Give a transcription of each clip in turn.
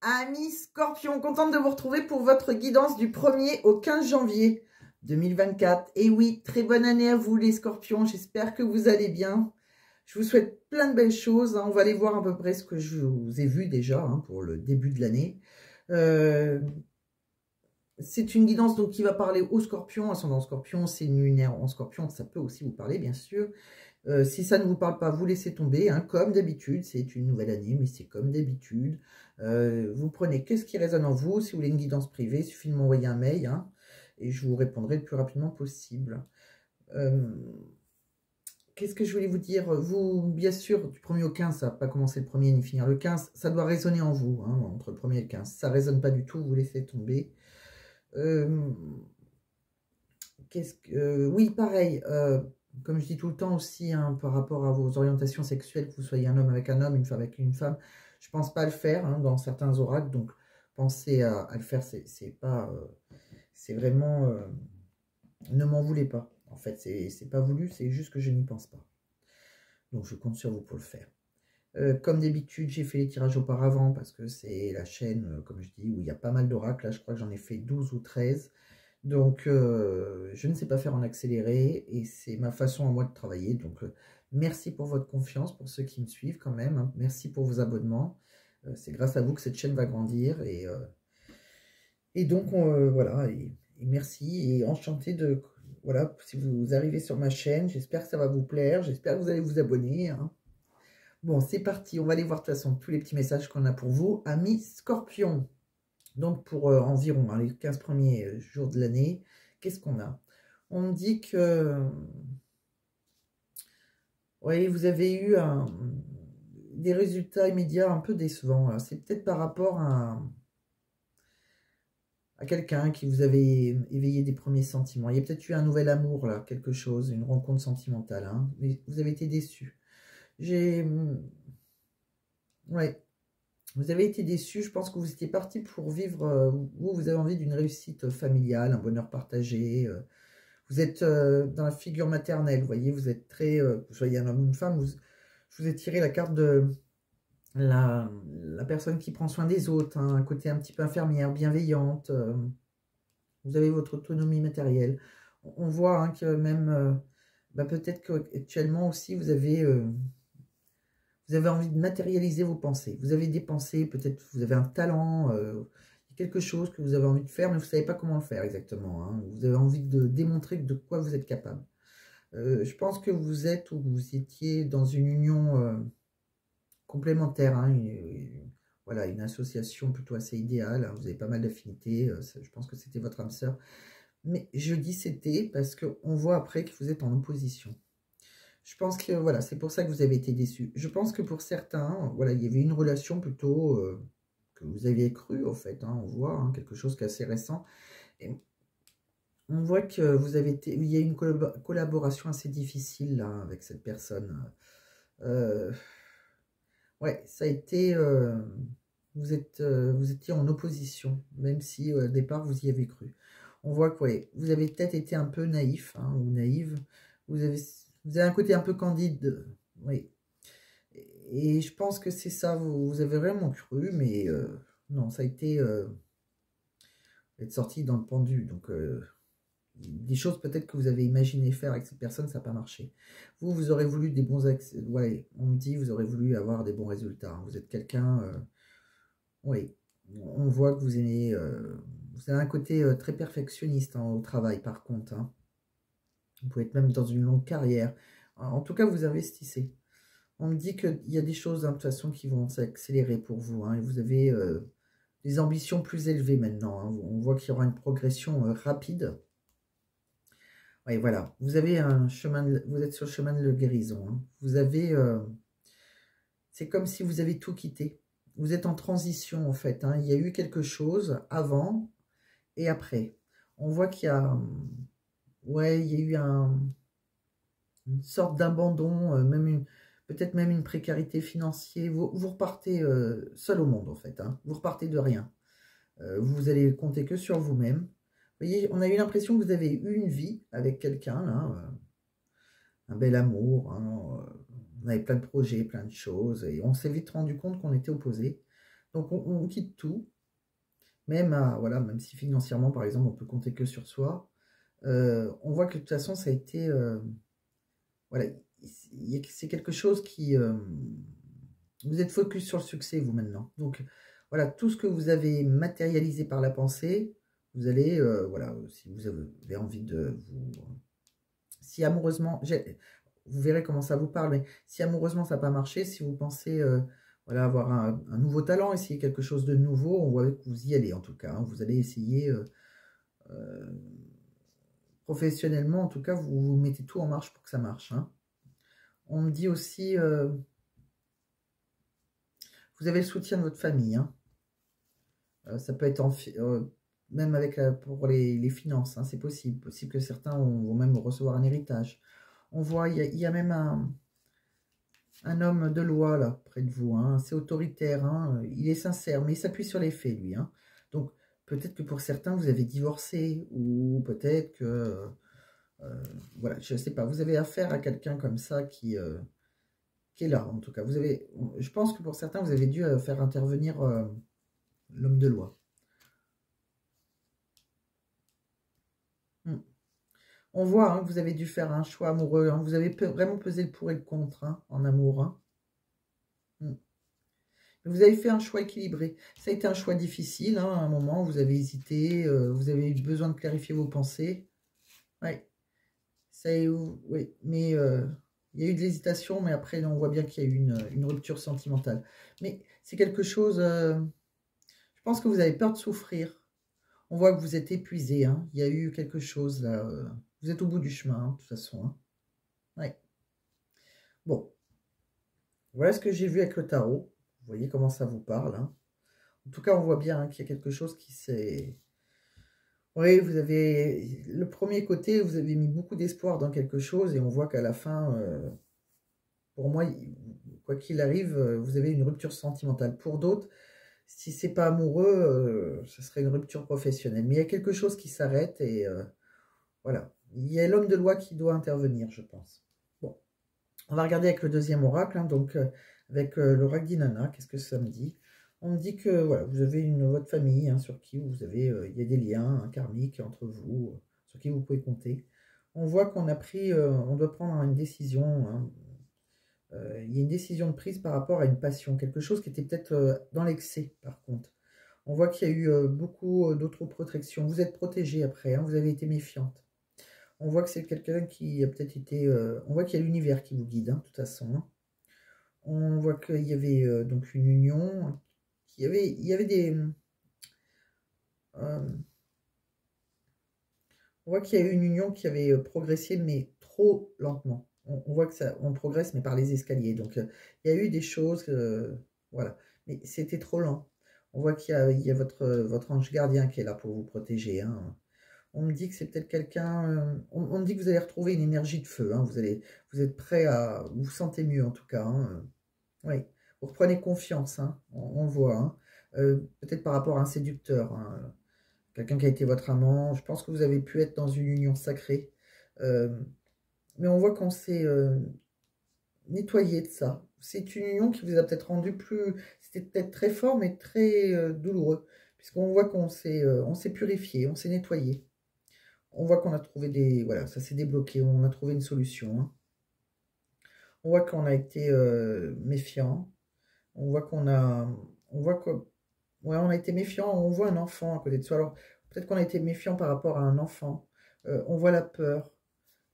Amis Scorpion, contente de vous retrouver pour votre guidance du 1er au 15 janvier 2024. Et oui, très bonne année à vous les Scorpions, j'espère que vous allez bien. Je vous souhaite plein de belles choses. On va aller voir à peu près ce que je vous ai vu déjà pour le début de l'année. C'est une guidance donc qui va parler aux Scorpions, ascendant Scorpion, c'est lunaire en Scorpion, ça peut aussi vous parler bien sûr. Si ça ne vous parle pas, vous laissez tomber, comme d'habitude, c'est une nouvelle année, mais c'est comme d'habitude. Vous prenez qu'est-ce qui résonne en vous. Si vous voulez une guidance privée, il suffit de m'envoyer un mail, et je vous répondrai le plus rapidement possible. Qu'est-ce que je voulais vous dire? Vous, bien sûr, du 1er au 15, ça va pas commencer le 1er ni finir le 15, ça doit résonner en vous, entre le 1er et le 15. Ça ne résonne pas du tout, vous laissez tomber. Oui, pareil, comme je dis tout le temps aussi, par rapport à vos orientations sexuelles, que vous soyez un homme avec un homme, une femme avec une femme, je ne pense pas le faire dans certains oracles, donc pensez à le faire, c'est pas, c'est vraiment, ne m'en voulez pas, en fait, c'est pas voulu, c'est juste que je n'y pense pas, donc je compte sur vous pour le faire. Comme d'habitude, j'ai fait les tirages auparavant, parce que c'est la chaîne, comme je dis, où il y a pas mal d'oracles, là je crois que j'en ai fait 12 ou 13, donc, je ne sais pas faire en accéléré et c'est ma façon à moi de travailler. Donc, merci pour votre confiance, pour ceux qui me suivent quand même. Merci pour vos abonnements. C'est grâce à vous que cette chaîne va grandir. Et donc, voilà. Et merci et enchanté de... Voilà, si vous arrivez sur ma chaîne, j'espère que ça va vous plaire. J'espère que vous allez vous abonner. Bon, c'est parti. On va aller voir de toute façon tous les petits messages qu'on a pour vous, amis Scorpions. Donc, pour environ les 15 premiers jours de l'année, qu'est-ce qu'on a? On me dit que oui, vous avez eu des résultats immédiats un peu décevants. C'est peut-être par rapport à quelqu'un qui vous avait éveillé des premiers sentiments. Il y a peut-être eu un nouvel amour, là, quelque chose, une rencontre sentimentale. Mais vous avez été déçu. Ouais. Vous avez été déçu, je pense que vous étiez parti pour vivre, vous avez envie d'une réussite familiale, un bonheur partagé. Vous êtes dans la figure maternelle, vous voyez, vous êtes très, que vous soyez un homme ou une femme, je vous ai tiré la carte de la personne qui prend soin des autres, un côté un petit peu infirmière, bienveillante. Vous avez votre autonomie matérielle. On voit que même, peut-être qu'actuellement aussi, vous avez envie de matérialiser vos pensées. Vous avez des pensées, peut-être vous avez un talent, quelque chose que vous avez envie de faire, mais vous ne savez pas comment le faire exactement. Vous avez envie de démontrer de quoi vous êtes capable. Je pense que vous êtes ou vous étiez dans une union complémentaire, voilà, une association plutôt assez idéale. Vous avez pas mal d'affinités, je pense que c'était votre âme sœur. Mais je dis c'était parce qu'on voit après que vous êtes en opposition. Je pense que voilà, c'est pour ça que vous avez été déçus. Je pense que pour certains, voilà, il y avait une relation plutôt que vous aviez cru, en fait. On voit quelque chose qui est assez récent. Et on voit que vous avez été, il y a une collaboration assez difficile là avec cette personne. Ouais, ça a été, vous étiez en opposition, même si au départ vous y avez cru. On voit que ouais, vous avez peut-être été un peu naïf ou naïve. Vous avez un côté un peu candide, oui. Et je pense que c'est ça, vous avez vraiment cru, mais non, ça a été être sorti dans le pendu. Donc, des choses peut-être que vous avez imaginé faire avec cette personne, ça n'a pas marché. Vous aurez voulu des bons accès. Ouais, on me dit, vous aurez voulu avoir des bons résultats. Vous êtes quelqu'un, oui, on voit que vous aimez, vous avez un côté très perfectionniste au travail, par contre. Vous pouvez être même dans une longue carrière. En tout cas, vous investissez. On me dit qu'il y a des choses, de toute façon, qui vont s'accélérer pour vous. Et vous avez des ambitions plus élevées maintenant. On voit qu'il y aura une progression rapide. Oui, voilà. Vous avez un chemin, vous êtes sur le chemin de la guérison. Vous avez, c'est comme si vous avez tout quitté. Vous êtes en transition, en fait. Il y a eu quelque chose avant et après. On voit qu'il y a, ouais, il y a eu une sorte d'abandon, peut-être même une précarité financière. Vous repartez seul au monde, en fait. Vous repartez de rien. Vous allez compter que sur vous-même. Vous voyez, on a eu l'impression que vous avez eu une vie avec quelqu'un, là, un bel amour. On avait plein de projets, plein de choses. Et on s'est vite rendu compte qu'on était opposés. Donc, on quitte tout, même, voilà, même si financièrement, par exemple, on peut compter que sur soi. On voit que de toute façon, ça a été... voilà, c'est quelque chose qui... vous êtes focus sur le succès, vous, maintenant. Donc, voilà, tout ce que vous avez matérialisé par la pensée, vous allez, voilà, si vous avez envie de vous... Si amoureusement... Vous verrez comment ça vous parle, mais si amoureusement ça n'a pas marché, si vous pensez voilà, avoir un nouveau talent, essayer quelque chose de nouveau, on voit que vous y allez en tout cas. Hein. Vous allez essayer euh, professionnellement, en tout cas, vous mettez tout en marche pour que ça marche. Hein. On me dit aussi, vous avez le soutien de votre famille. Hein. Ça peut être même avec pour les finances, hein, c'est possible. Possible que certains vont même recevoir un héritage. On voit, il y a même un homme de loi là, près de vous. Hein. C'est autoritaire, hein. Il est sincère, mais il s'appuie sur les faits, lui. Hein. Donc, peut-être que pour certains, vous avez divorcé, ou peut-être que... voilà, je ne sais pas. Vous avez affaire à quelqu'un comme ça qui est là, en tout cas. Je pense que pour certains, vous avez dû faire intervenir l'homme de loi. Hmm. On voit hein, que vous avez dû faire un choix amoureux. Hein. Vous avez vraiment pesé le pour et le contre hein, en amour. Hein. Hmm. Vous avez fait un choix équilibré. Ça a été un choix difficile. Hein, à un moment, vous avez hésité. Vous avez eu besoin de clarifier vos pensées. Ouais. Oui. Mais il y a eu de l'hésitation. Mais après, on voit bien qu'il y a eu une rupture sentimentale. Mais c'est quelque chose... je pense que vous avez peur de souffrir. On voit que vous êtes épuisé. Hein. Il y a eu quelque chose là. Vous êtes au bout du chemin, hein, de toute façon. Hein. Ouais. Bon. Voilà ce que j'ai vu avec le tarot. Vous voyez comment ça vous parle. Hein. En tout cas, on voit bien hein, qu'il y a quelque chose qui s'est... Oui, vous avez... Le premier côté, vous avez mis beaucoup d'espoir dans quelque chose et on voit qu'à la fin, pour moi, quoi qu'il arrive, vous avez une rupture sentimentale. Pour d'autres, si c'est pas amoureux, ce serait une rupture professionnelle. Mais il y a quelque chose qui s'arrête et voilà. Il y a l'homme de loi qui doit intervenir, je pense. Bon, on va regarder avec le deuxième oracle, hein, donc avec l'oracle d'Inanna. Qu'est-ce que ça me dit? On me dit que voilà, vous avez votre famille hein, sur qui vous avez, il y a des liens karmiques entre vous, sur qui vous pouvez compter. On voit qu'on a pris, on doit prendre une décision. Hein, il y a une décision de prise par rapport à une passion, quelque chose qui était peut-être dans l'excès par contre. On voit qu'il y a eu beaucoup d'autres protections. Vous êtes protégé après, hein, vous avez été méfiante. On voit que c'est quelqu'un qui a peut-être été... on voit qu'il y a l'univers qui vous guide, hein, de toute façon. Hein. On voit qu'il y avait donc une union, il y avait des... on voit qu'il y a eu une union qui avait progressé, mais trop lentement. On voit que ça, on progresse, mais par les escaliers. Donc, il y a eu des choses, voilà. Mais c'était trop lent. On voit qu'il y a votre ange gardien qui est là pour vous protéger. Hein. On me dit que c'est peut-être quelqu'un... on me dit que vous allez retrouver une énergie de feu. Hein. Vous êtes prêt à... Vous vous sentez mieux, en tout cas. Hein. Oui. Vous reprenez confiance. Hein. On le voit. Hein. Peut-être par rapport à un séducteur. Hein. Quelqu'un qui a été votre amant. Je pense que vous avez pu être dans une union sacrée. Euh, mais on voit qu'on s'est nettoyé de ça. C'est une union qui vous a peut-être rendu plus... C'était peut-être très fort, mais très douloureux. Puisqu'on voit on s'est purifié, on s'est nettoyé. On voit qu'on a trouvé des... Voilà, ça s'est débloqué, on a trouvé une solution. Hein. On voit qu'on a été méfiant. On voit qu'on a... On voit que... Ouais, on a été méfiant, on voit un enfant à côté de soi. Alors, peut-être qu'on a été méfiant par rapport à un enfant. On voit la peur.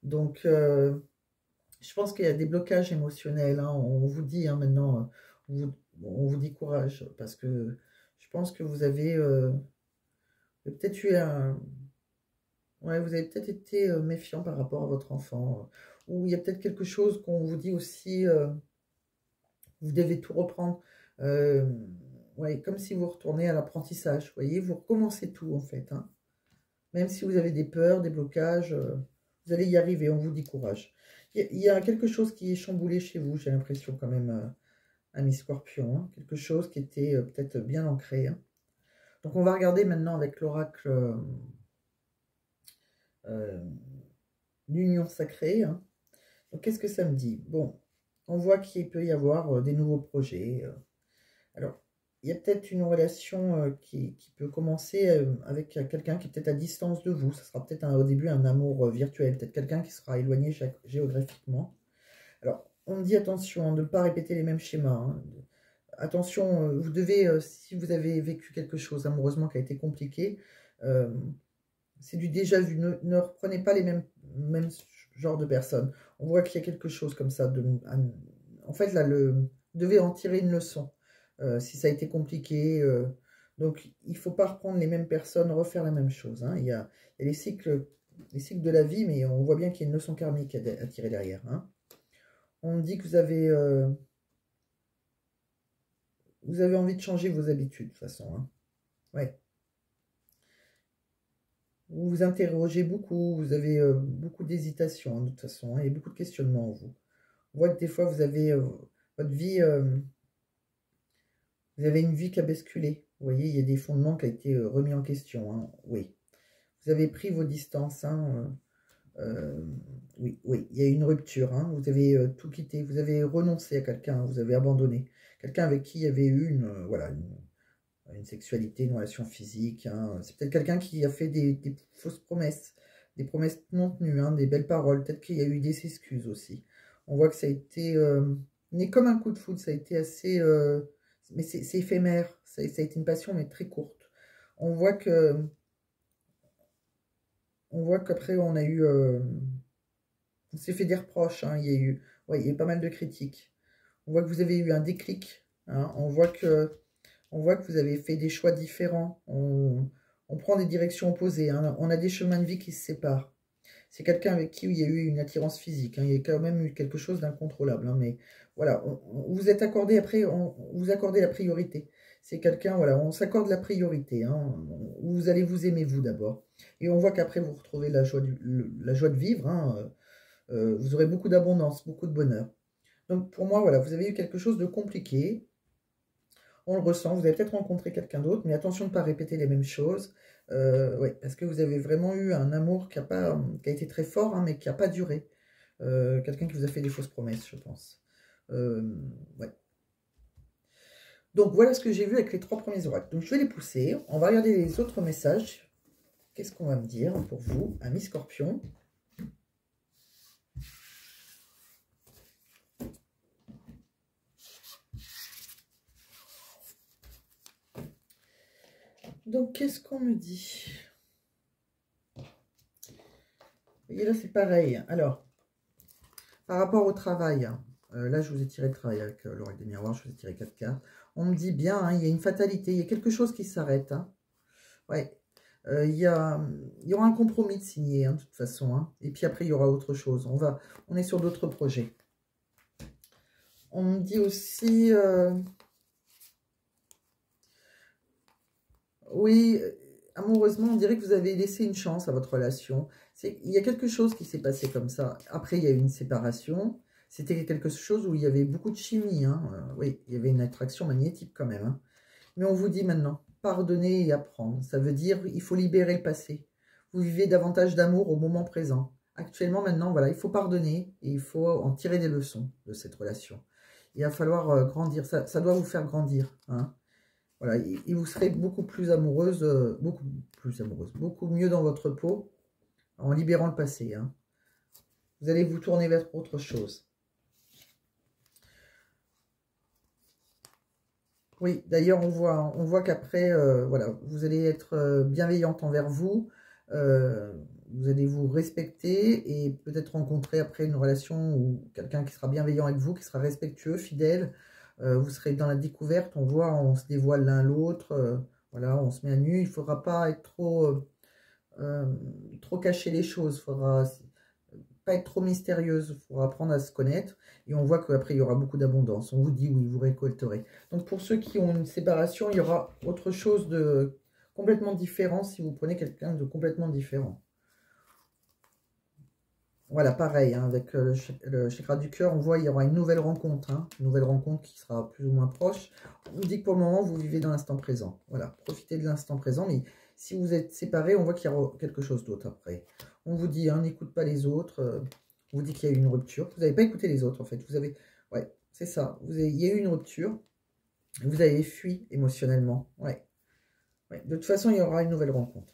Donc, je pense qu'il y a des blocages émotionnels. Hein. On vous dit hein, maintenant, on vous dit courage. Parce que je pense que vous avez peut-être eu un... Ouais, vous avez peut-être été méfiant par rapport à votre enfant. Ou il y a peut-être quelque chose qu'on vous dit aussi, vous devez tout reprendre. Euh, ouais, comme si vous retournez à l'apprentissage. Vous voyez, vous recommencez tout en fait. Hein. Même si vous avez des peurs, des blocages, vous allez y arriver, on vous dit courage. Il y a quelque chose qui est chamboulé chez vous, j'ai l'impression quand même, ami Scorpion. Hein. Quelque chose qui était peut-être bien ancré. Hein. Donc on va regarder maintenant avec l'oracle l'union sacrée. Hein. Donc, qu'est-ce que ça me dit? Bon, on voit qu'il peut y avoir des nouveaux projets. Alors, il y a peut-être une relation qui peut commencer avec quelqu'un qui est peut-être à distance de vous. Ça sera peut-être au début un amour virtuel, peut-être quelqu'un qui sera éloigné géographiquement. Alors, on me dit attention, hein, de ne pas répéter les mêmes schémas. Hein. Attention, vous devez, si vous avez vécu quelque chose amoureusement qui a été compliqué, euh, c'est du déjà vu. Ne reprenez pas les mêmes genres de personnes. On voit qu'il y a quelque chose comme ça. En fait, là, vous devez en tirer une leçon. Si ça a été compliqué. Donc, il ne faut pas reprendre les mêmes personnes, refaire la même chose. Hein. Il y a les cycles de la vie, mais on voit bien qu'il y a une leçon karmique à tirer derrière. Hein. On dit que vous avez envie de changer vos habitudes, de toute façon. Hein. Ouais. Vous vous interrogez beaucoup, vous avez beaucoup d'hésitation, hein, de toute façon, hein, et beaucoup de questionnements en vous. On voit que des fois, vous avez votre vie, vous avez une vie qui a basculé. Vous voyez, il y a des fondements qui ont été remis en question. Hein. Oui. Vous avez pris vos distances. Hein, oui, oui, il y a eu une rupture. Hein, vous avez tout quitté. Vous avez renoncé à quelqu'un. Vous avez abandonné. Quelqu'un avec qui il y avait eu voilà, une sexualité, une relation physique. Hein. C'est peut-être quelqu'un qui a fait des fausses promesses, des promesses non tenues, hein, des belles paroles. Peut-être qu'il y a eu des excuses aussi. On voit que ça a été né comme un coup de foudre. Ça a été assez... mais c'est éphémère. Ça a été une passion, mais très courte. On voit qu'après, on a eu... on s'est fait des reproches. Hein. Ouais, il y a eu pas mal de critiques. On voit que vous avez eu un déclic. Hein. On voit que vous avez fait des choix différents. On prend des directions opposées. Hein. On a des chemins de vie qui se séparent. C'est quelqu'un avec qui il y a eu une attirance physique. Hein. Il y a quand même eu quelque chose d'incontrôlable. Hein. Mais voilà, vous êtes accordé après, vous accordez la priorité. C'est quelqu'un, voilà, on s'accorde la priorité. Hein. Vous allez vous aimer vous d'abord. Et on voit qu'après vous retrouvez la joie de vivre. Hein. Vous aurez beaucoup d'abondance, beaucoup de bonheur. Donc pour moi, voilà, vous avez eu quelque chose de compliqué. On le ressent, vous avez peut-être rencontré quelqu'un d'autre, mais attention de ne pas répéter les mêmes choses. Ouais, parce que vous avez vraiment eu un amour qui a été très fort, hein, mais qui n'a pas duré. Quelqu'un qui vous a fait des fausses promesses, je pense. Ouais. Donc voilà ce que j'ai vu avec les 3 premiers oracles. Donc je vais les pousser. On va regarder les autres messages. Qu'est-ce qu'on va me dire pour vous, ami Scorpion? Donc, qu'est-ce qu'on me dit? Vous voyez, là, c'est pareil. Alors, par rapport au travail, là, je vous ai tiré le travail avec l'oracle des miroirs, je vous ai tiré 4 cartes. On me dit bien, hein, il y a une fatalité, il y a quelque chose qui s'arrête. Hein. Ouais, il y aura un compromis de signé, hein, de toute façon. Hein. Et puis après, il y aura autre chose. On est sur d'autres projets. On me dit aussi... oui, amoureusement, on dirait que vous avez laissé une chance à votre relation. Il y a quelque chose qui s'est passé comme ça. Après, il y a eu une séparation. C'était quelque chose où il y avait beaucoup de chimie. Hein. Oui, il y avait une attraction magnétique quand même. Hein. Mais on vous dit maintenant, pardonner et apprendre. Ça veut dire il faut libérer le passé. Vous vivez davantage d'amour au moment présent. Actuellement, maintenant, voilà, il faut pardonner et il faut en tirer des leçons de cette relation. Il va falloir grandir. Ça doit vous faire grandir. Hein. Voilà, et vous serez beaucoup plus amoureuse, beaucoup mieux dans votre peau en libérant le passé. Hein. Vous allez vous tourner vers autre chose. Oui, d'ailleurs, on voit qu'après, voilà, vous allez être bienveillante envers vous. Vous allez vous respecter et peut-être rencontrer après une relation ou quelqu'un qui sera bienveillant avec vous, qui sera respectueux, fidèle. Vous serez dans la découverte, on voit, on se dévoile l'un l'autre, voilà, on se met à nu. Il ne faudra pas être trop cacher les choses, il faudra pas être trop mystérieuse, il faudra apprendre à se connaître. Et on voit qu'après, il y aura beaucoup d'abondance. On vous dit oui, vous récolterez. Donc pour ceux qui ont une séparation, il y aura autre chose de complètement différent si vous prenez quelqu'un de complètement différent. Voilà, pareil, hein, avec le chakra du cœur, on voit qu'il y aura une nouvelle rencontre, hein, une nouvelle rencontre qui sera plus ou moins proche. On dit que pour le moment, vous vivez dans l'instant présent. Voilà, profitez de l'instant présent, mais si vous êtes séparés, on voit qu'il y aura quelque chose d'autre après. On vous dit, hein, n'écoute pas les autres, on vous dit qu'il y a eu une rupture. Vous n'avez pas écouté les autres, en fait. Vous avez, ouais, c'est ça, il y a eu une rupture. Vous avez fui émotionnellement. Ouais. Ouais. De toute façon, il y aura une nouvelle rencontre.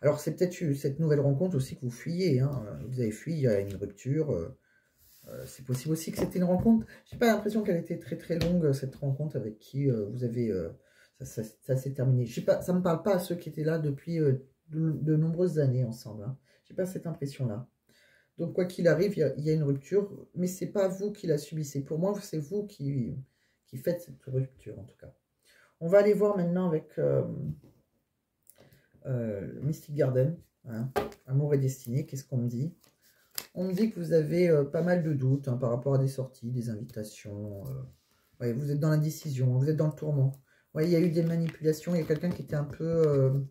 Alors, c'est peut-être cette nouvelle rencontre aussi que vous fuyez. Hein. Vous avez fui, il y a une rupture. C'est possible aussi que c'était une rencontre. J'ai pas l'impression qu'elle était très très longue, cette rencontre avec qui vous avez... ça s'est terminé. Je sais pas, ça me parle pas à ceux qui étaient là depuis de nombreuses années ensemble. Hein. J'ai pas cette impression-là. Donc, quoi qu'il arrive, il y a une rupture, mais c'est pas vous qui la subissez. Pour moi, c'est vous qui faites cette rupture, en tout cas. On va aller voir maintenant avec Mystic Garden, hein, Amour et Destinée. Qu'est-ce qu'on me dit? On me dit que vous avez pas mal de doutes hein, par rapport à des sorties, des invitations. Ouais, vous êtes dans l'indécision, vous êtes dans le tourment. Ouais, il y a eu des manipulations, il y a quelqu'un qui était un peu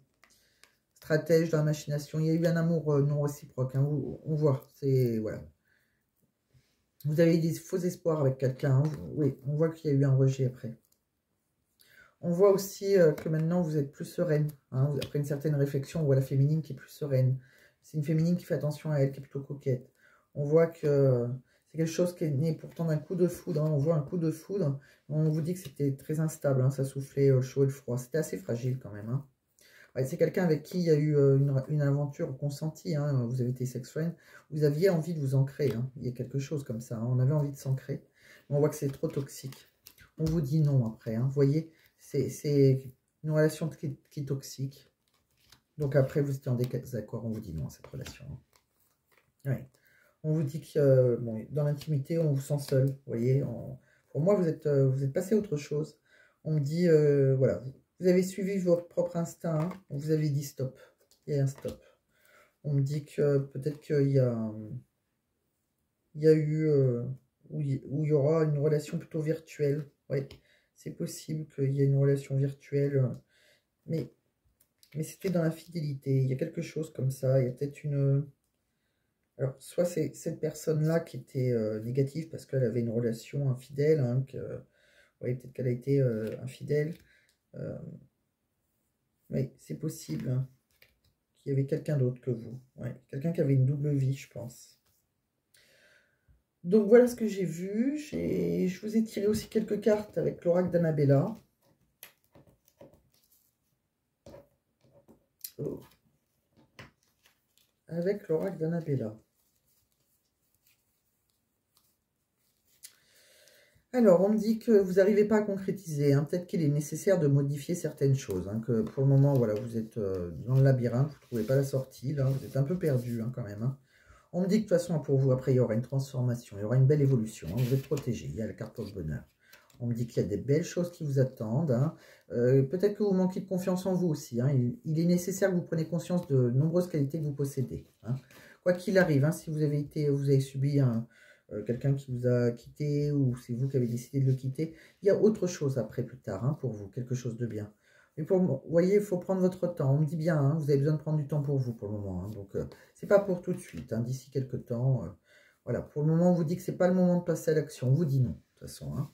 stratège dans la machination. Il y a eu un amour non réciproque. Hein, on voit, c'est... Voilà. Vous avez eu des faux espoirs avec quelqu'un. Hein, oui, on voit qu'il y a eu un rejet après. On voit aussi que maintenant, vous êtes plus sereine. Hein, après une certaine réflexion, on voit la féminine qui est plus sereine. C'est une féminine qui fait attention à elle, qui est plutôt coquette. On voit que c'est quelque chose qui est né pourtant d'un coup de foudre. Hein, on voit un coup de foudre. On vous dit que c'était très instable. Hein, ça soufflait le chaud et le froid. C'était assez fragile quand même. Hein. Ouais, c'est quelqu'un avec qui il y a eu une aventure consentie. Hein, vous avez été sex-friend. Vous aviez envie de vous ancrer. Hein, il y a quelque chose comme ça. Hein, on avait envie de s'ancrer. On voit que c'est trop toxique. On vous dit non après. Hein, vous voyez, c'est une relation qui est toxique. Donc après, vous étiez en désaccord. On vous dit non à cette relation. Ouais. On vous dit que bon, dans l'intimité, on vous sent seul. Vous voyez, pour moi, vous êtes passé à autre chose. On me dit, voilà, vous avez suivi votre propre instinct. Hein, on vous avez dit stop. Il y a un stop. On me dit que peut-être qu'il y a eu, où il y aura une relation plutôt virtuelle. Oui, c'est possible qu'il y ait une relation virtuelle. Mais c'était dans la fidélité. Il y a quelque chose comme ça. Il y a peut-être une... Alors, soit c'est cette personne-là qui était négative parce qu'elle avait une relation infidèle, hein, ouais, peut-être qu'elle a été infidèle. Oui, c'est possible hein, qu'il y avait quelqu'un d'autre que vous. Ouais, quelqu'un qui avait une double vie, je pense. Donc, voilà ce que j'ai vu. Je vous ai tiré aussi quelques cartes avec l'oracle d'Annabella. Oh. Avec l'oracle d'Annabella. Alors, on me dit que vous n'arrivez pas à concrétiser. Hein. Peut-être qu'il est nécessaire de modifier certaines choses. Hein, que pour le moment, voilà, vous êtes dans le labyrinthe, vous ne trouvez pas la sortie. Là, vous êtes un peu perdu hein, quand même. Hein. On me dit que de toute façon, pour vous, après, il y aura une transformation. Il y aura une belle évolution. Hein. Vous êtes protégé. Il y a la carte porte-bonheur. On me dit qu'il y a des belles choses qui vous attendent. Hein. Peut-être que vous manquez de confiance en vous aussi. Hein. Il est nécessaire que vous preniez conscience de nombreuses qualités que vous possédez. Hein. Quoi qu'il arrive, hein, si vous avez subi quelqu'un qui vous a quitté ou c'est vous qui avez décidé de le quitter, il y a autre chose après plus tard hein, pour vous, quelque chose de bien. Mais vous voyez, il faut prendre votre temps. On me dit bien, hein, vous avez besoin de prendre du temps pour vous pour le moment. Hein, donc, c'est pas pour tout de suite. Hein, d'ici quelques temps, voilà. Pour le moment, on vous dit que c'est pas le moment de passer à l'action. On vous dit non, de toute façon. Hein.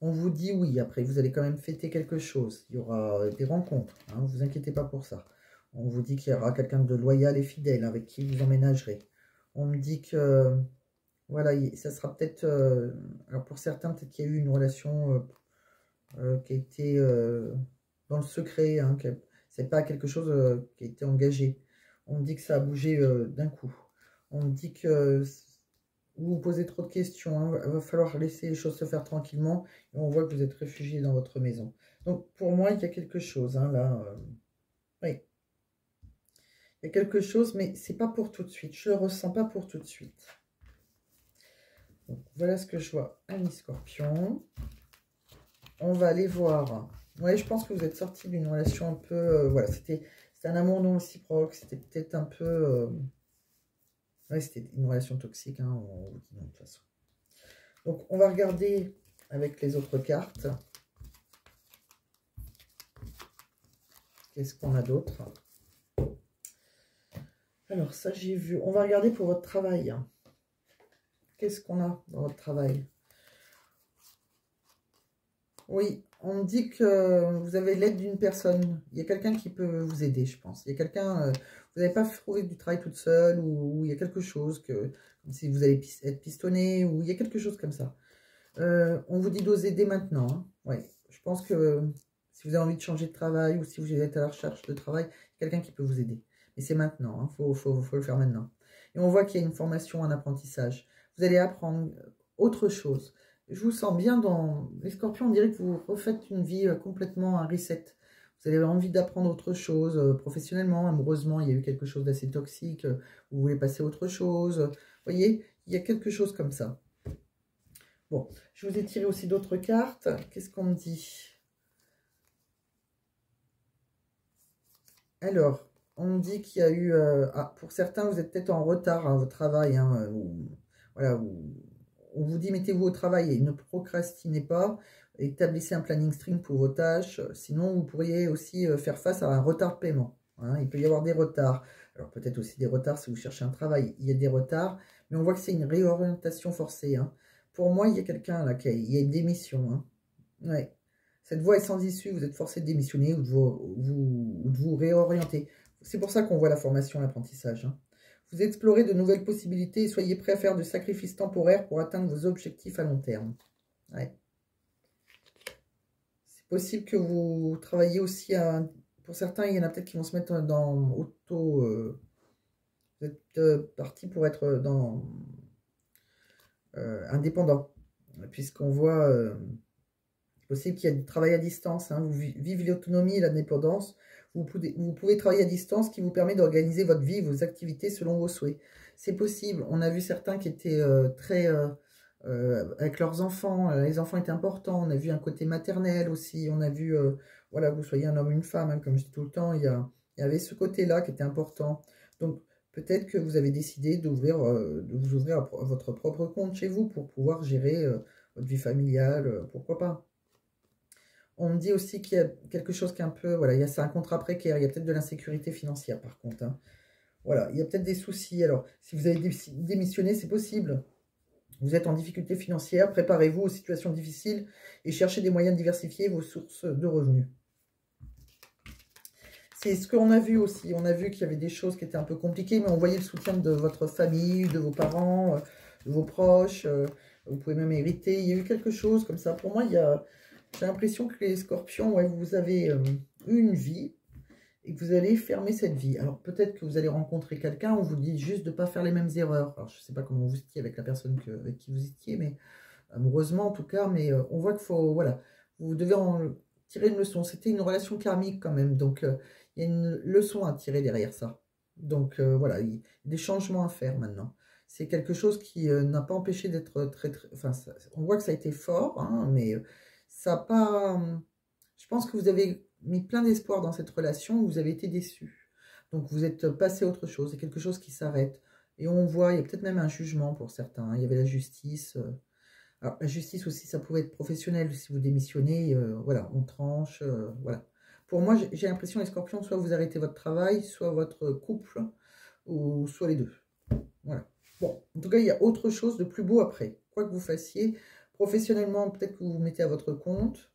On vous dit oui. Après, vous allez quand même fêter quelque chose. Il y aura des rencontres. Hein, ne vous inquiétez pas pour ça. On vous dit qu'il y aura quelqu'un de loyal et fidèle avec qui vous emménagerez. On me dit que voilà, ça sera peut-être... alors pour certains, peut-être qu'il y a eu une relation qui a été dans le secret. Hein, c'est pas quelque chose qui a été engagé. On me dit que ça a bougé d'un coup. On me dit que vous vous posez trop de questions. Hein, il va falloir laisser les choses se faire tranquillement. Et on voit que vous êtes réfugié dans votre maison. Donc pour moi, il y a quelque chose. Hein, là, oui. Il y a quelque chose, mais c'est pas pour tout de suite. Je le ressens pas pour tout de suite. Donc, voilà ce que je vois, Amis Scorpion. On va aller voir. Ouais, je pense que vous êtes sorti d'une relation un peu... voilà, c'était un amour non réciproque. C'était peut-être un peu... ouais, c'était une relation toxique. Hein, on vous dit non, de toute façon. Donc, on va regarder avec les autres cartes. Qu'est-ce qu'on a d'autre? Alors, ça, j'ai vu. On va regarder pour votre travail. Qu'est-ce qu'on a dans votre travail? Oui, on me dit que vous avez l'aide d'une personne. Il y a quelqu'un qui peut vous aider, je pense. Il y a quelqu'un... vous n'avez pas trouvé du travail toute seule ou il y a quelque chose comme si vous allez être pistonné ou il y a quelque chose comme ça. On vous dit d'oser dès maintenant. Hein. Ouais, je pense que si vous avez envie de changer de travail ou si vous êtes à la recherche de travail, il y a quelqu'un qui peut vous aider. Mais c'est maintenant, hein, faut le faire maintenant. Et on voit qu'il y a une formation, un apprentissage. Vous allez apprendre autre chose. Je vous sens bien dans les scorpions, on dirait que vous refaites une vie complètement un reset. Vous avez envie d'apprendre autre chose, professionnellement, amoureusement, il y a eu quelque chose d'assez toxique, vous voulez passer à autre chose. Vous voyez, il y a quelque chose comme ça. Bon, je vous ai tiré aussi d'autres cartes. Qu'est-ce qu'on me dit? Alors, on me dit qu'il y a eu... pour certains, vous êtes peut-être en retard à votre travail. Hein, voilà, on vous dit, mettez-vous au travail et ne procrastinez pas. Établissez un planning string pour vos tâches. Sinon, vous pourriez aussi faire face à un retard de paiement. Hein, il peut y avoir des retards. Alors, peut-être aussi des retards si vous cherchez un travail. Il y a des retards. Mais on voit que c'est une réorientation forcée. Hein. Pour moi, il y a quelqu'un là, il y a une démission. Hein. Ouais. Cette voie est sans issue, vous êtes forcé de démissionner ou de vous réorienter. C'est pour ça qu'on voit la formation et l'apprentissage. Hein. Vous explorez de nouvelles possibilités et soyez prêt à faire de sacrifices temporaires pour atteindre vos objectifs à long terme. Ouais. C'est possible que vous travaillez aussi à... Pour certains, il y en a peut-être qui vont se mettre dans auto... vous êtes parti pour être dans indépendant. Puisqu'on voit... possible qu'il y ait du travail à distance. Hein. Vous vivez l'autonomie et l'indépendance. Vous pouvez travailler à distance qui vous permet d'organiser votre vie, vos activités selon vos souhaits. C'est possible. On a vu certains qui étaient avec leurs enfants. Les enfants étaient importants. On a vu un côté maternel aussi. On a vu, voilà, que vous soyez un homme, une femme, hein, comme je dis tout le temps. Il y avait ce côté-là qui était important. Donc, peut-être que vous avez décidé de vous ouvrir à votre propre compte chez vous pour pouvoir gérer votre vie familiale. Pourquoi pas? On me dit aussi qu'il y a quelque chose qui est un peu... Voilà, c'est un contrat précaire. Il y a peut-être de l'insécurité financière, par contre. Hein. Voilà, il y a peut-être des soucis. Alors, si vous avez démissionné, c'est possible. Vous êtes en difficulté financière. Préparez-vous aux situations difficiles et cherchez des moyens de diversifier vos sources de revenus. C'est ce qu'on a vu aussi. On a vu qu'il y avait des choses qui étaient un peu compliquées, mais on voyait le soutien de votre famille, de vos parents, de vos proches. Vous pouvez même hériter. Il y a eu quelque chose comme ça. Pour moi, j'ai l'impression que les scorpions, ouais, vous avez une vie et que vous allez fermer cette vie. Alors peut-être que vous allez rencontrer quelqu'un, on vous dit juste de ne pas faire les mêmes erreurs. Alors je ne sais pas comment vous étiez avec la personne avec qui vous étiez, mais amoureusement en tout cas, mais on voit qu'il faut, voilà, vous devez en tirer une leçon. C'était une relation karmique quand même, donc il y a une leçon à tirer derrière ça. Donc voilà, il y a des changements à faire maintenant. C'est quelque chose qui n'a pas empêché d'être très... Enfin, on voit que ça a été fort, hein, mais... ça n'a pas... Je pense que vous avez mis plein d'espoir dans cette relation, vous avez été déçu. Donc vous êtes passé à autre chose, c'est quelque chose qui s'arrête. Et on voit, il y a peut-être même un jugement pour certains. Hein. Il y avait la justice. Alors la justice aussi, ça pouvait être professionnel. Si vous démissionnez, voilà, on tranche. Voilà. Pour moi, j'ai l'impression, les scorpions, soit vous arrêtez votre travail, soit votre couple, ou soit les deux. Voilà. Bon, en tout cas, il y a autre chose de plus beau après. Quoi que vous fassiez, professionnellement, peut-être que vous vous mettez à votre compte.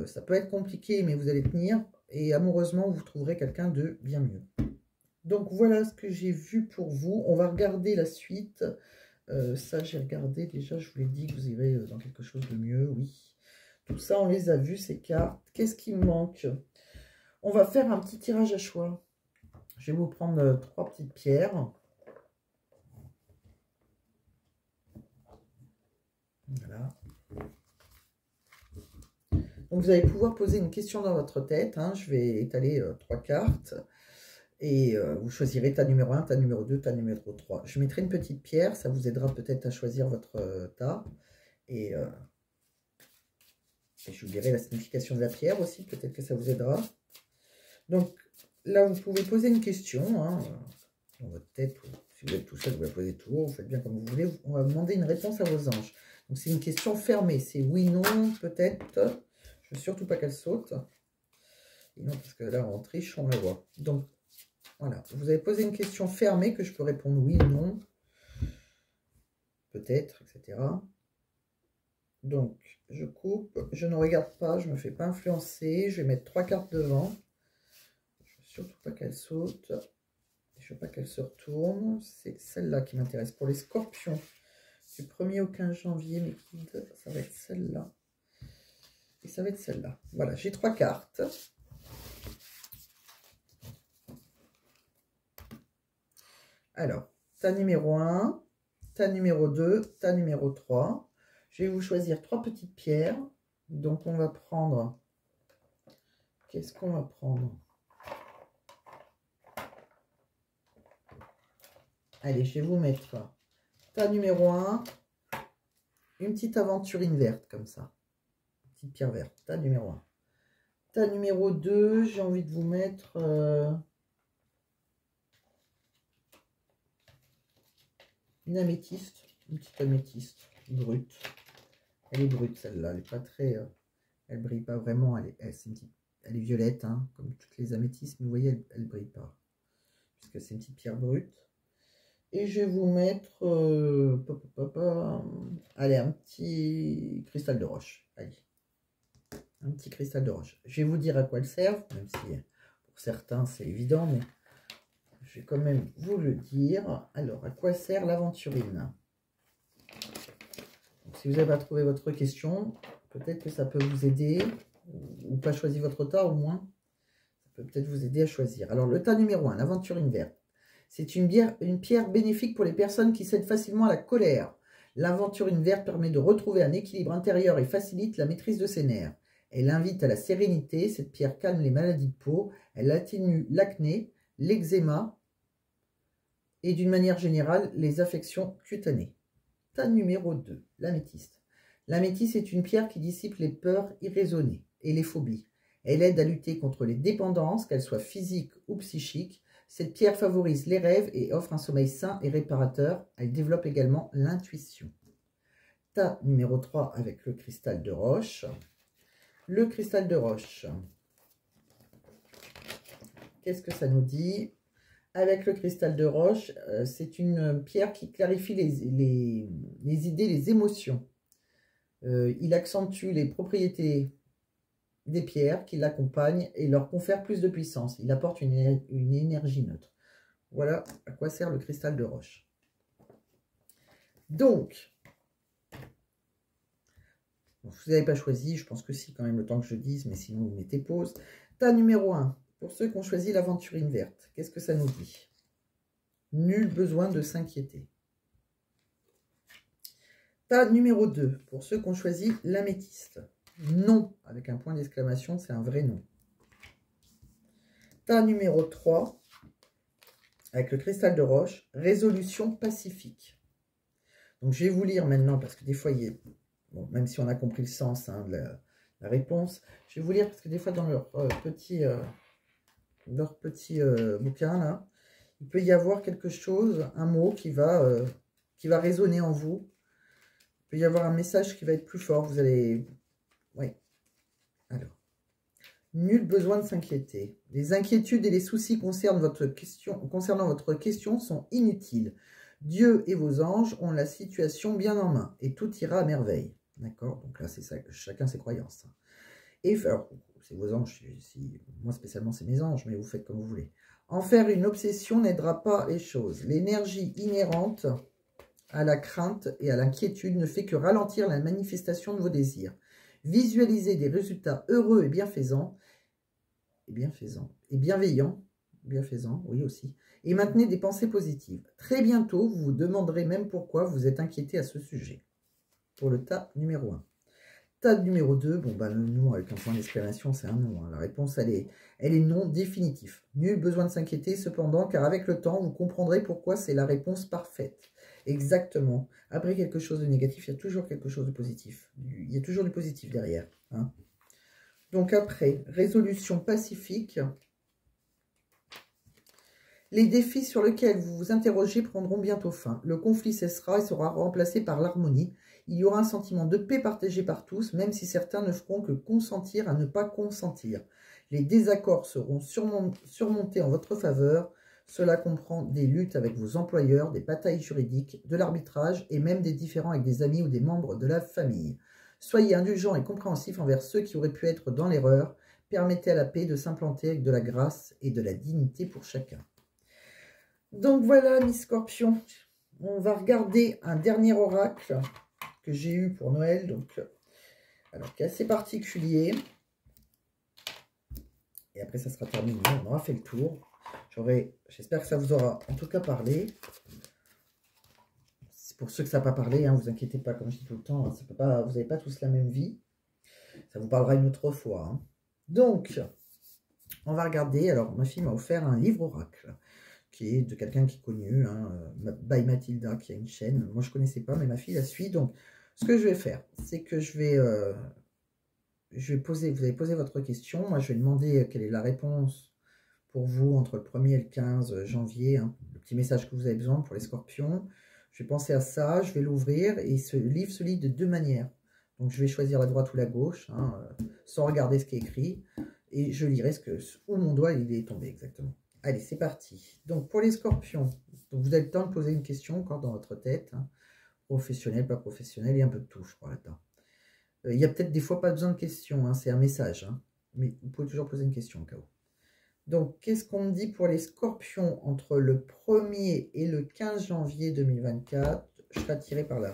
Ça peut être compliqué, mais vous allez tenir. Et amoureusement, vous trouverez quelqu'un de bien mieux. Donc, voilà ce que j'ai vu pour vous. On va regarder la suite. Ça, j'ai regardé déjà. Je vous l'ai dit que vous irez dans quelque chose de mieux. Oui. Tout ça, on les a vus, ces cartes. Qu'est-ce qui me manque? On va faire un petit tirage à choix. Je vais vous prendre 3 petites pierres. Voilà. Donc, vous allez pouvoir poser une question dans votre tête. Hein. Je vais étaler 3 cartes. Et vous choisirez ta numéro 1, ta numéro 2, ta numéro 3. Je mettrai une petite pierre. Ça vous aidera peut-être à choisir votre tas. Et je vous dirai la signification de la pierre aussi. Peut-être que ça vous aidera. Donc, là, vous pouvez poser une question. Hein, dans votre tête. Si vous êtes tout seul, vous la posez tout haut. Vous faites bien comme vous voulez. On va demander une réponse à vos anges. Donc, c'est une question fermée. C'est oui, non, peut-être. Je ne veux surtout pas qu'elle saute. Et non, parce que là, on triche, on la voit. Donc, voilà. Vous avez posé une question fermée que je peux répondre oui, non, peut-être, etc. Donc, je coupe. Je ne regarde pas. Je ne me fais pas influencer. Je vais mettre 3 cartes devant. Je ne veux surtout pas qu'elle saute. Je ne veux pas qu'elle se retourne. C'est celle-là qui m'intéresse. Pour les scorpions, du 1er au 15 janvier, mes guides, ça va être celle-là. Et ça va être celle-là. Voilà, j'ai 3 cartes. Alors, tas numéro 1, tas numéro 2, tas numéro 3. Je vais vous choisir 3 petites pierres. Donc, on va prendre... Qu'est-ce qu'on va prendre? Allez, je vais vous mettre tas numéro 1, une petite aventurine verte comme ça. Une petite pierre verte, tas numéro 1. Tas numéro 2, j'ai envie de vous mettre... une améthyste, une petite améthyste brute. Elle est brute celle-là, elle n'est pas très... elle brille pas vraiment, elle est violette, hein, comme toutes les améthystes, mais vous voyez, elle brille pas. Puisque c'est une petite pierre brute. Et je vais vous mettre... allez, un petit cristal de roche. Allez, un petit cristal de roche. Je vais vous dire à quoi elle sert, même si pour certains c'est évident, mais... je vais quand même vous le dire. Alors, à quoi sert l'aventurine? Si vous n'avez pas trouvé votre question, peut-être que ça peut vous aider, ou pas choisi votre tas au moins. Ça peut peut-être vous aider à choisir. Alors, le tas numéro 1, l'aventurine verte. C'est une pierre bénéfique pour les personnes qui cèdent facilement à la colère. L'aventurine verte permet de retrouver un équilibre intérieur et facilite la maîtrise de ses nerfs. Elle invite à la sérénité. Cette pierre calme les maladies de peau. Elle atténue l'acné, l'eczéma, et d'une manière générale, les affections cutanées. Tas numéro 2, l'améthyste. L'améthyste est une pierre qui dissipe les peurs irraisonnées et les phobies. Elle aide à lutter contre les dépendances, qu'elles soient physiques ou psychiques. Cette pierre favorise les rêves et offre un sommeil sain et réparateur. Elle développe également l'intuition. Tas numéro 3 avec le cristal de roche. Le cristal de roche, qu'est-ce que ça nous dit? Avec le cristal de roche, c'est une pierre qui clarifie les idées, les émotions. Il accentue les propriétés des pierres qui l'accompagnent et leur confère plus de puissance. Il apporte une énergie neutre. Voilà à quoi sert le cristal de roche. Donc, bon, vous n'avez pas choisi, je pense que si, quand même, le temps que je dise, mais sinon vous mettez pause. Tas numéro 1. Pour ceux qui ont choisi l'aventurine verte, qu'est-ce que ça nous dit? Nul besoin de s'inquiéter. Tas numéro 2, pour ceux qui ont choisi l'améthyste. Non, avec un point d'exclamation, c'est un vrai non. Tas numéro 3, avec le cristal de roche, résolution pacifique. Donc je vais vous lire maintenant, parce que des fois, bon, même si on a compris le sens hein, de la réponse, je vais vous lire, parce que des fois, dans leur petit bouquin, là, il peut y avoir quelque chose, un mot qui va résonner en vous. Il peut y avoir un message qui va être plus fort. Vous allez... Oui. Alors. Nul besoin de s'inquiéter. Les inquiétudes et les soucis concernant votre question sont inutiles. Dieu et vos anges ont la situation bien en main et tout ira à merveille. D'accord? Donc là, c'est ça, chacun ses croyances. Et alors, c'est vos anges, moi spécialement c'est mes anges, mais vous faites comme vous voulez. En faire une obsession n'aidera pas les choses. L'énergie inhérente à la crainte et à l'inquiétude ne fait que ralentir la manifestation de vos désirs. Visualisez des résultats heureux et bienfaisants, oui aussi, et maintenez des pensées positives. Très bientôt, vous vous demanderez même pourquoi vous êtes inquiété à ce sujet. Pour le tas numéro 1. Tas numéro 2, bon ben le non avec un point d'exclamation, c'est un non. Hein. La réponse, elle est non définitif. Nul besoin de s'inquiéter cependant, car avec le temps, vous comprendrez pourquoi c'est la réponse parfaite. Exactement. Après quelque chose de négatif, il y a toujours quelque chose de positif. Il y a toujours du positif derrière. Hein. Donc après, résolution pacifique. Les défis sur lesquels vous vous interrogez prendront bientôt fin. Le conflit cessera et sera remplacé par l'harmonie. Il y aura un sentiment de paix partagé par tous, même si certains ne feront que consentir à ne pas consentir. Les désaccords seront surmontés en votre faveur. Cela comprend des luttes avec vos employeurs, des batailles juridiques, de l'arbitrage et même des différends avec des amis ou des membres de la famille. Soyez indulgents et compréhensifs envers ceux qui auraient pu être dans l'erreur. Permettez à la paix de s'implanter avec de la grâce et de la dignité pour chacun. Donc voilà, mes scorpions, on va regarder un dernier oracle que j'ai eu pour Noël. Donc, alors qui est assez particulier. Et après, ça sera terminé. On aura fait le tour. J'espère que ça vous aura en tout cas parlé. C'est pour ceux que ça n'a pas parlé, hein, vous inquiétez pas, comme je dis tout le temps, hein, ça peut pas, vous n'avez pas tous la même vie. Ça vous parlera une autre fois. Hein. Donc, on va regarder. Alors, ma fille m'a offert un livre oracle, qui est de quelqu'un qui est connu, hein, by Mathilda, qui a une chaîne. Moi, je ne connaissais pas, mais ma fille la suit. Donc, ce que je vais faire, c'est que je vais poser, vous allez poser votre question. Moi, je vais demander quelle est la réponse pour vous entre le 1er et le 15 janvier. Hein, le petit message que vous avez besoin pour les scorpions. Je vais penser à ça, je vais l'ouvrir et ce livre se lit de deux manières. Donc, je vais choisir la droite ou la gauche, hein, sans regarder ce qui est écrit. Et je lirai où mon doigt il est tombé exactement. Allez, c'est parti. Donc, pour les scorpions, donc vous avez le temps de poser une question encore dans votre tête. Hein, professionnel, pas professionnel, et un peu de tout, je crois, là-dedans. Il y a peut-être des fois pas besoin de questions, hein, c'est un message. Hein, mais vous pouvez toujours poser une question au cas où. Donc, qu'est-ce qu'on me dit pour les scorpions entre le 1er et le 15 janvier 2024? Je serai attiré par là.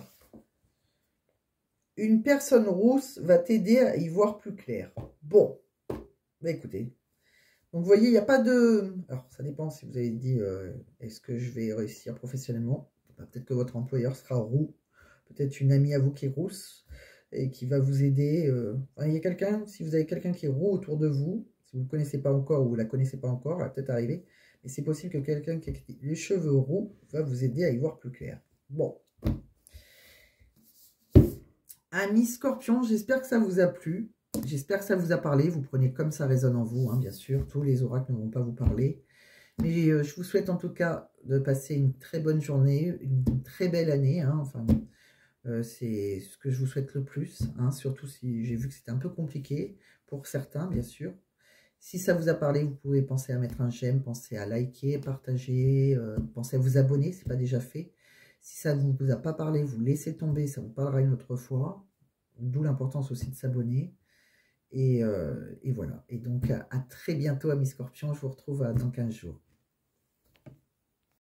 Une personne rousse va t'aider à y voir plus clair. Bon, bah écoutez. Donc, vous voyez, il n'y a pas de... Alors, ça dépend si vous avez dit, est-ce que je vais réussir professionnellement? Peut-être que votre employeur sera roux. Peut-être une amie à vous qui est rousse et qui va vous aider. Enfin, il y a quelqu'un, si vous avez quelqu'un qui est roux autour de vous, si vous ne le connaissez pas encore ou vous ne la connaissez pas encore, elle va peut-être arriver. Mais c'est possible que quelqu'un qui a les cheveux roux va vous aider à y voir plus clair. Bon. Amis scorpions, j'espère que ça vous a plu. J'espère que ça vous a parlé. Vous prenez comme ça résonne en vous, hein, bien sûr. Tous les oracles ne vont pas vous parler. Mais je vous souhaite en tout cas de passer une très bonne journée, une très belle année. Hein, enfin, c'est ce que je vous souhaite le plus. Hein, surtout si j'ai vu que c'était un peu compliqué pour certains, bien sûr. Si ça vous a parlé, vous pouvez penser à mettre un j'aime, penser à liker, partager, penser à vous abonner si ce n'est pas déjà fait. Si ça ne vous a pas parlé, vous laissez tomber, ça vous parlera une autre fois. D'où l'importance aussi de s'abonner. Et voilà. Et donc, à très bientôt, amis scorpions. Je vous retrouve dans 15 jours.